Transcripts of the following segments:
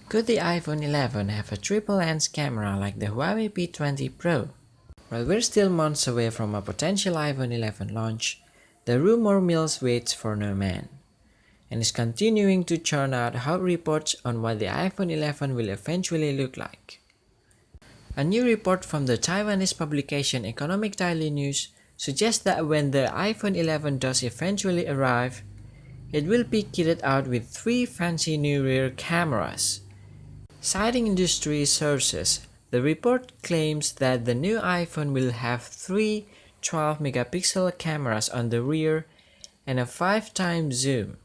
Could the iPhone 11 have a triple lens camera like the Huawei P20 Pro? While we're still months away from a potential iPhone 11 launch, the rumor mill waits for no man, and is continuing to churn out hot reports on what the iPhone 11 will eventually look like. A new report from the Taiwanese publication Economic Daily News suggests that when the iPhone 11 does eventually arrive, it will be kitted out with 3 fancy new rear cameras. Citing industry sources, the report claims that the new iPhone will have 3 12-megapixel cameras on the rear and a 5x zoom.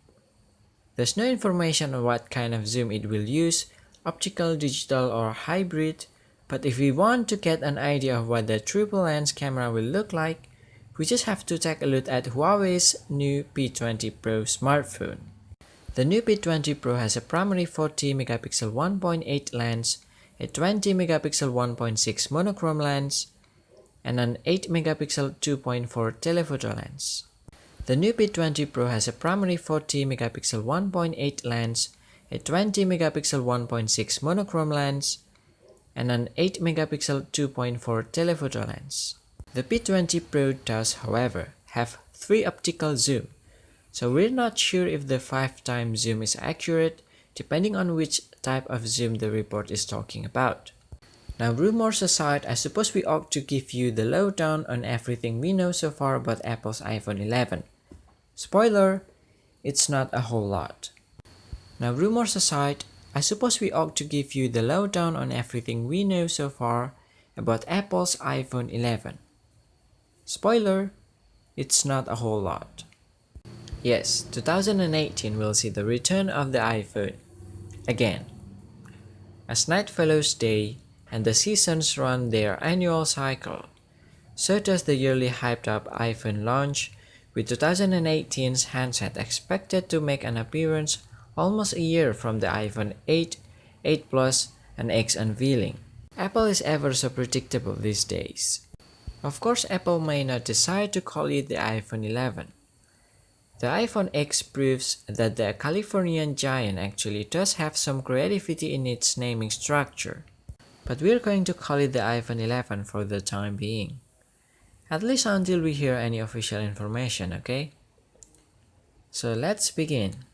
There's no information on what kind of zoom it will use, optical, digital, or hybrid, but if we want to get an idea of what the triple lens camera will look like, we just have to take a look at Huawei's new P20 Pro smartphone. The new P20 Pro has a primary 40-megapixel 1.8 lens, a 20-megapixel 1.6 monochrome lens, and an 8-megapixel 2.4 telephoto lens. The new P20 Pro has a primary 40-megapixel 1.8 lens, a 20-megapixel 1.6 monochrome lens, and an 8-megapixel 2.4 telephoto lens. The P20 Pro does, however, have 3 optical zoom, so we're not sure if the 5x zoom is accurate, depending on which type of zoom the report is talking about. Now, rumors aside, I suppose we ought to give you the lowdown on everything we know so far about Apple's iPhone 11. Spoiler, it's not a whole lot. Now, rumors aside, I suppose we ought to give you the lowdown on everything we know so far about Apple's iPhone 11. Spoiler, it's not a whole lot. Yes, 2018 will see the return of the iPhone. Again. As night follows day and the seasons run their annual cycle, so does the yearly hyped up iPhone launch, with 2018's handset expected to make an appearance almost a year from the iPhone 8, 8 Plus, and X unveiling. Apple is ever so predictable these days. Of course, Apple may not decide to call it the iPhone 11. The iPhone X proves that the Californian giant actually does have some creativity in its naming structure. But we're going to call it the iPhone 11 for the time being. At least until we hear any official information, okay? So let's begin.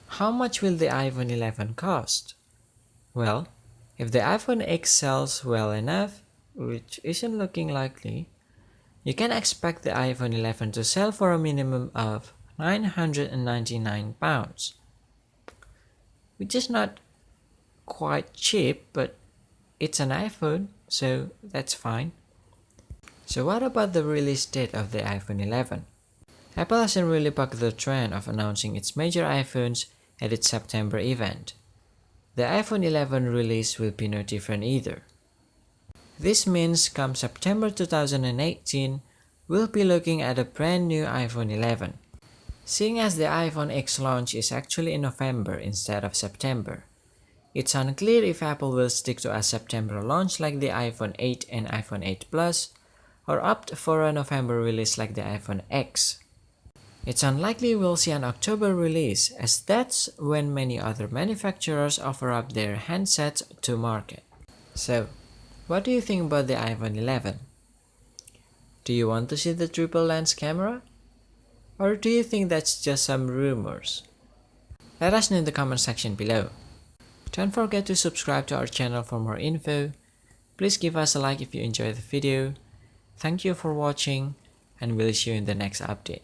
How much will the iPhone 11 cost? Well, if the iPhone X sells well enough, which isn't looking likely, you can expect the iPhone 11 to sell for a minimum of £999, which is not quite cheap, but it's an iPhone, so that's fine. So what about the release date of the iPhone 11? Apple hasn't really bucked the trend of announcing its major iPhones at its September event. The iPhone 11 release will be no different either. This means come September 2018, we'll be looking at a brand new iPhone 11. Seeing as the iPhone X launch is actually in November instead of September, it's unclear if Apple will stick to a September launch like the iPhone 8 and iPhone 8 Plus, or opt for a November release like the iPhone X. It's unlikely we'll see an October release, as that's when many other manufacturers offer up their handsets to market. So, what do you think about the iPhone 11? Do you want to see the triple lens camera? Or do you think that's just some rumors? Let us know in the comment section below. Don't forget to subscribe to our channel for more info. Please give us a like if you enjoyed the video. Thank you for watching, and we'll see you in the next update.